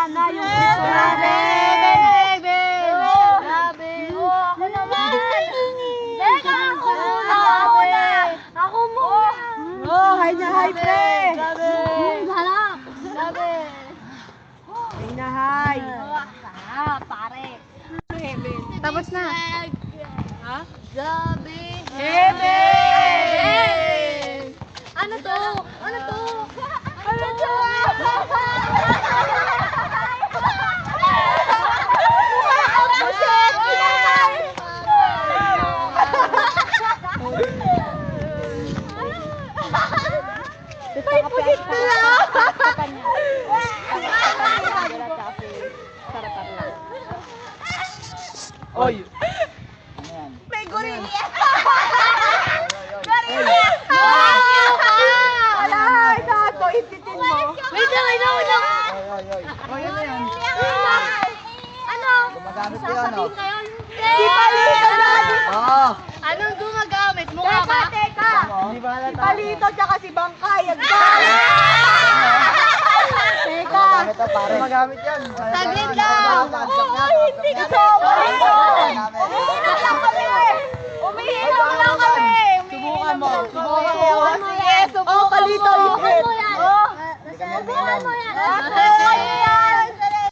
sana yung gusto namin. Grabe. Ako naman. Teka, ako muna. Ako muna. Oh, hi na hi, pre. Sarap. Grabe. Hi na hi. Sarap, pare. Tapos na. Ha? Grabe. Heaven! Ano to? Ano to? Ano to? Ay, pusit na lang. Oy! May gorilla. Wala, sakto. Ipitin mo. Wait lang, wait lang, wait lang. Oy, ano yan? Ano? Gumagamit yun, Sasabihin kayo? Si Palito lagi. Oo! Anong gumagamit? Mukha ba? Teka. Hindi ba Si halata? Palito tsaka si Bangkay. Teka. Gumagamit to, pare. Gumagamit yan. Saglit lang. Hindi ka Palito. Umiinom lang kami. Umiinom lang kami. Subukan mo. Subukan mo. Sige, subukan mo. Palito. Subukan mo yan. Oh. Hindi kami umiinom. Subukan mo yan.